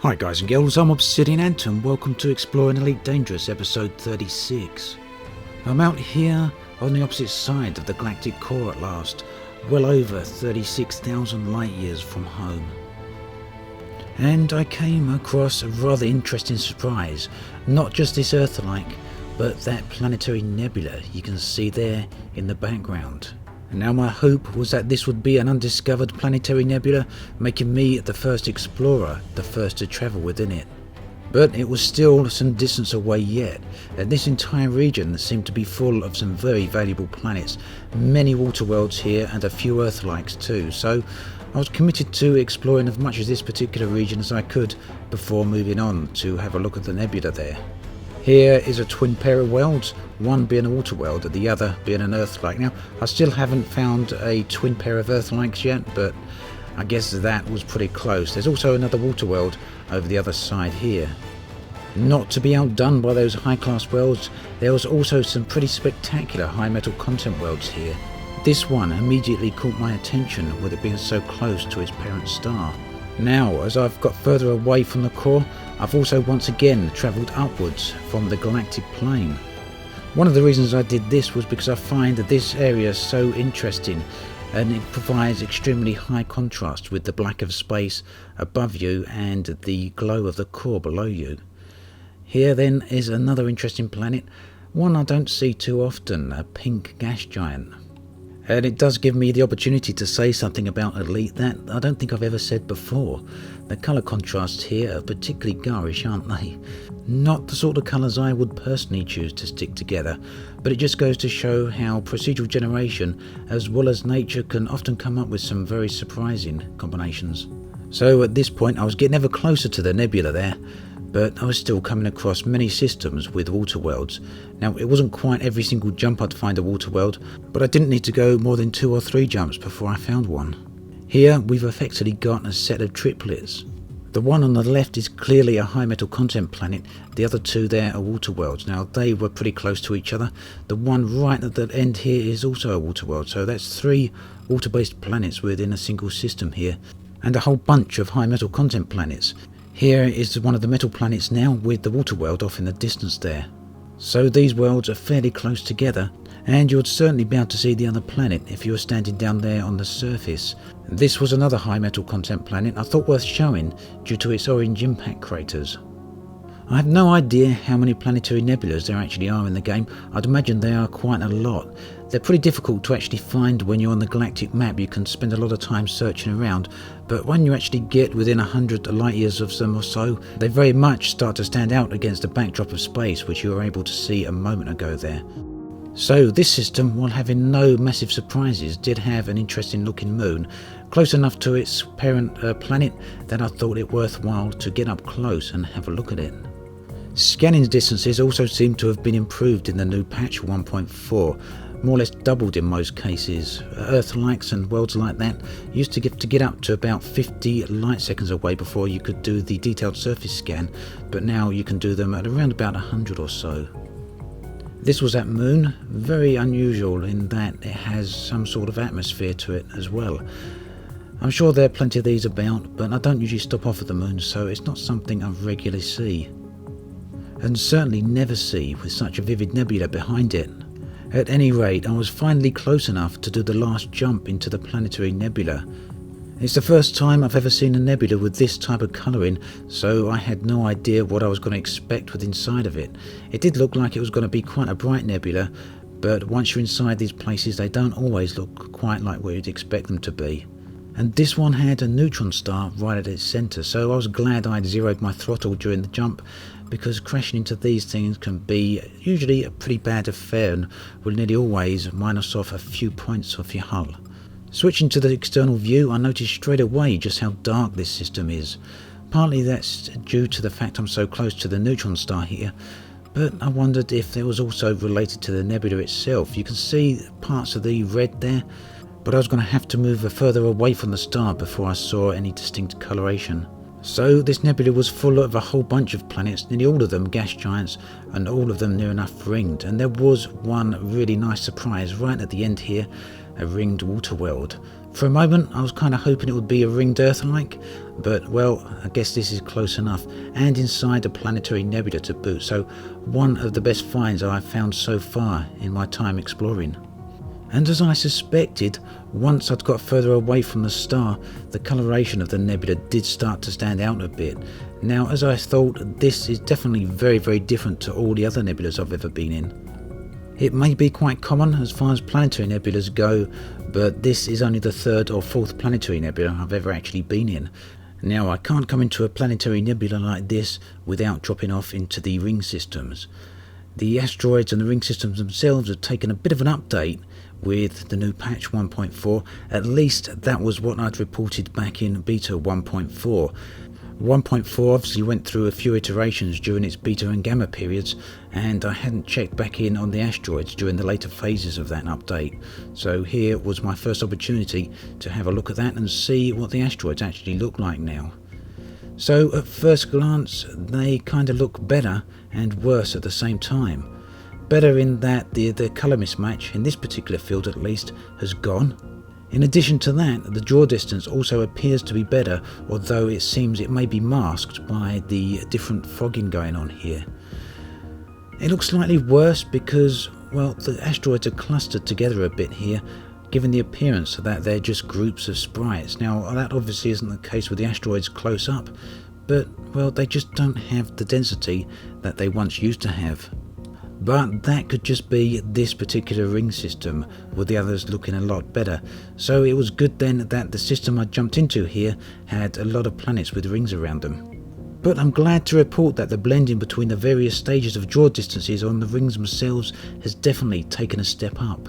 Hi guys and girls, I'm Obsidian Ant and welcome to Exploring Elite Dangerous episode 36. I'm out here on the opposite side of the galactic core at last, well over 36,000 light years from home. And I came across a rather interesting surprise, not just this Earth-like, but that planetary nebula you can see there in the background. Now my hope was that this would be an undiscovered planetary nebula, making me the first explorer, the first to travel within it. But it was still some distance away yet, and this entire region seemed to be full of some very valuable planets, many water worlds here and a few Earth-likes too, so I was committed to exploring as much of this particular region as I could before moving on to have a look at the nebula there. Here is a twin pair of worlds, one being a water world and the other being an Earth-like. Now, I still haven't found a twin pair of Earth-likes yet, but I guess that was pretty close. There's also another water world over the other side here. Not to be outdone by those high-class worlds, there was also some pretty spectacular high metal content worlds here. This one immediately caught my attention with it being so close to its parent star. Now, as I've got further away from the core, I've also once again travelled upwards from the galactic plane. One of the reasons I did this was because I find that this area is so interesting and it provides extremely high contrast with the black of space above you and the glow of the core below you. Here then is another interesting planet, one I don't see too often, a pink gas giant. And it does give me the opportunity to say something about Elite that I don't think I've ever said before. The colour contrasts here are particularly garish, aren't they? Not the sort of colours I would personally choose to stick together, but it just goes to show how procedural generation as well as nature can often come up with some very surprising combinations. So at this point I was getting ever closer to the nebula there, but I was still coming across many systems with water worlds. Now, it wasn't quite every single jump I'd find a water world, but I didn't need to go more than 2 or 3 jumps before I found one. Here we've effectively got a set of triplets. The one on the left is clearly a high metal content planet, the other 2 there are water worlds. Now they were pretty close to each other. The one right at the end here is also a water world, so that's 3 water based planets within a single system here, and a whole bunch of high metal content planets. Here is one of the metal planets now with the water world off in the distance there. So these worlds are fairly close together, and you'd certainly be able to see the other planet if you were standing down there on the surface. This was another high metal content planet I thought worth showing due to its orange impact craters. I have no idea how many planetary nebulas there actually are in the game. I'd imagine there are quite a lot. They're pretty difficult to actually find when you're on the galactic map. You can spend a lot of time searching around, but when you actually get within 100 light years of them or so, they very much start to stand out against the backdrop of space, which you were able to see a moment ago there. So this system, while having no massive surprises, did have an interesting looking moon, close enough to its parent planet that I thought it worthwhile to get up close and have a look at it. Scanning distances also seem to have been improved in the new patch 1.4, more or less doubled in most cases. Earth-likes and worlds like that used to get up to about 50 light seconds away before you could do the detailed surface scan, but now you can do them at around about 100 or so. This was that moon, very unusual in that it has some sort of atmosphere to it as well. I'm sure there are plenty of these about, but I don't usually stop off at the moon, so it's not something I regularly see. And certainly never see with such a vivid nebula behind it. At any rate, I was finally close enough to do the last jump into the planetary nebula. It's the first time I've ever seen a nebula with this type of colouring, so I had no idea what I was going to expect with inside of it. It did look like it was going to be quite a bright nebula, but once you're inside these places they don't always look quite like what you'd expect them to be. And this one had a neutron star right at its centre, so I was glad I'd zeroed my throttle during the jump, because crashing into these things can be usually a pretty bad affair and will nearly always minus off a few points off your hull. Switching to the external view, I noticed straight away just how dark this system is. Partly that's due to the fact I'm so close to the neutron star here, but I wondered if it was also related to the nebula itself. You can see parts of the red there, but I was going to have to move further away from the star before I saw any distinct coloration. So this nebula was full of a whole bunch of planets, nearly all of them gas giants and all of them near enough ringed, and there was one really nice surprise right at the end here, a ringed water world. For a moment I was kind of hoping it would be a ringed Earth-like, but well, I guess this is close enough, and inside a planetary nebula to boot, so one of the best finds I've found so far in my time exploring. And as I suspected, once I'd got further away from the star, the coloration of the nebula did start to stand out a bit. Now, as I thought, this is definitely very different to all the other nebulas I've ever been in. It may be quite common as far as planetary nebulas go, but this is only the third or fourth planetary nebula I've ever actually been in. Now, I can't come into a planetary nebula like this without dropping off into the ring systems. The asteroids and the ring systems themselves have taken a bit of an update with the new patch 1.4, at least that was what I'd reported back in beta 1.4. 1.4 obviously went through a few iterations during its beta and gamma periods, and I hadn't checked back in on the asteroids during the later phases of that update. So here was my first opportunity to have a look at that and see what the asteroids actually look like now. So at first glance they kind of look better and worse at the same time. Better in that the colour mismatch, in this particular field at least, has gone. In addition to that, the draw distance also appears to be better, although it seems it may be masked by the different fogging going on here. It looks slightly worse because, well, the asteroids are clustered together a bit here, giving the appearance that they're just groups of sprites. Now, that obviously isn't the case with the asteroids close up, but, well, they just don't have the density that they once used to have. But that could just be this particular ring system, with the others looking a lot better. So it was good then that the system I jumped into here had a lot of planets with rings around them. But I'm glad to report that the blending between the various stages of draw distances on the rings themselves has definitely taken a step up.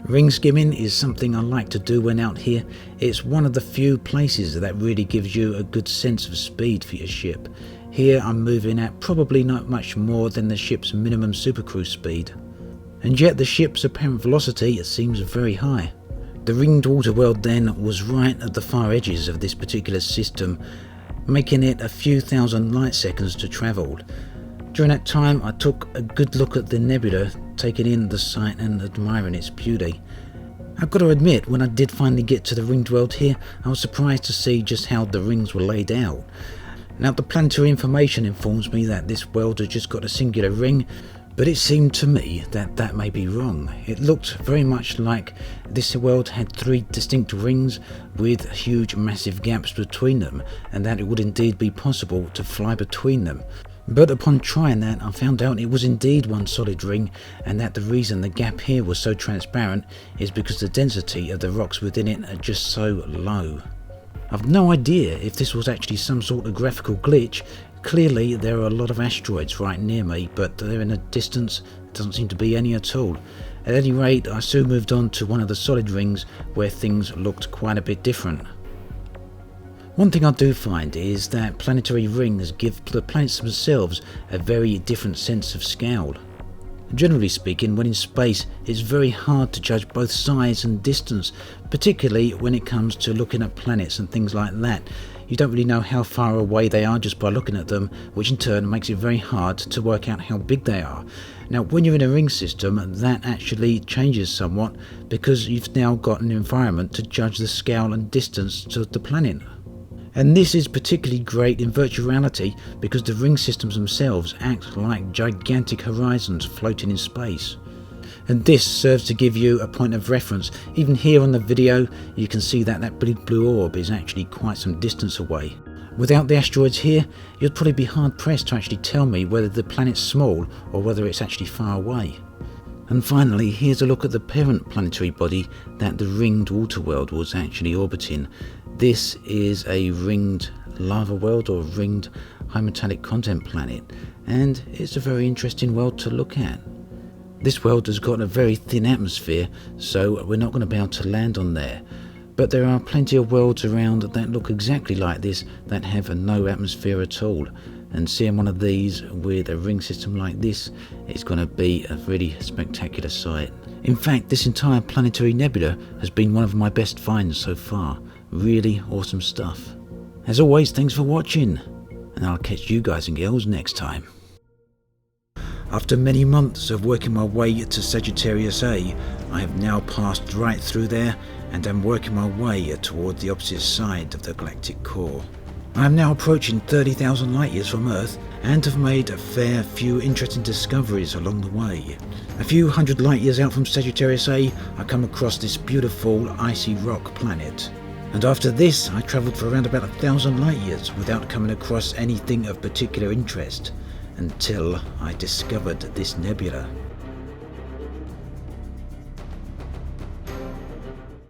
Ring skimming is something I like to do when out here. It's one of the few places that really gives you a good sense of speed for your ship. Here I'm moving at probably not much more than the ship's minimum supercruise speed. And yet the ship's apparent velocity seems very high. The ringed water world then was right at the far edges of this particular system, making it a few thousand light seconds to travel. During that time I took a good look at the nebula, taking in the sight and admiring its beauty. I've got to admit, when I did finally get to the ringed world here, I was surprised to see just how the rings were laid out. Now, the planetary information informs me that this world has just got a singular ring, but it seemed to me that that may be wrong. It looked very much like this world had three distinct rings with huge massive gaps between them, and that it would indeed be possible to fly between them. But upon trying that, I found out it was indeed one solid ring, and that the reason the gap here was so transparent is because the density of the rocks within it are just so low. I've no idea if this was actually some sort of graphical glitch. Clearly there are a lot of asteroids right near me, but they're in a distance, there doesn't seem to be any at all. At any rate, I soon moved on to one of the solid rings where things looked quite a bit different. One thing I do find is that planetary rings give the planets themselves a very different sense of scale. Generally speaking, when in space, it's very hard to judge both size and distance, particularly when it comes to looking at planets and things like that. You don't really know how far away they are just by looking at them, which in turn makes it very hard to work out how big they are. Now, when you're in a ring system, that actually changes somewhat, because you've now got an environment to judge the scale and distance to the planet. And this is particularly great in virtual reality because the ring systems themselves act like gigantic horizons floating in space. And this serves to give you a point of reference. Even here on the video you can see that that big blue orb is actually quite some distance away. Without the asteroids here, you'd probably be hard pressed to actually tell me whether the planet's small or whether it's actually far away. And finally, here's a look at the parent planetary body that the ringed water world was actually orbiting. This is a ringed lava world or ringed high metallic content planet, and it's a very interesting world to look at. This world has got a very thin atmosphere, so we're not going to be able to land on there. But there are plenty of worlds around that look exactly like this that have no atmosphere at all. And seeing one of these with a ring system like this is going to be a really spectacular sight. In fact, this entire planetary nebula has been one of my best finds so far. Really awesome stuff. As always, thanks for watching, and I'll catch you guys and girls next time. After many months of working my way to Sagittarius A, I have now passed right through there and am working my way toward the opposite side of the galactic core. I am now approaching 30,000 light years from Earth and have made a fair few interesting discoveries along the way. A few hundred light years out from Sagittarius A, I come across this beautiful icy rock planet. And after this, I travelled for around about 1,000 light years without coming across anything of particular interest, until I discovered this nebula.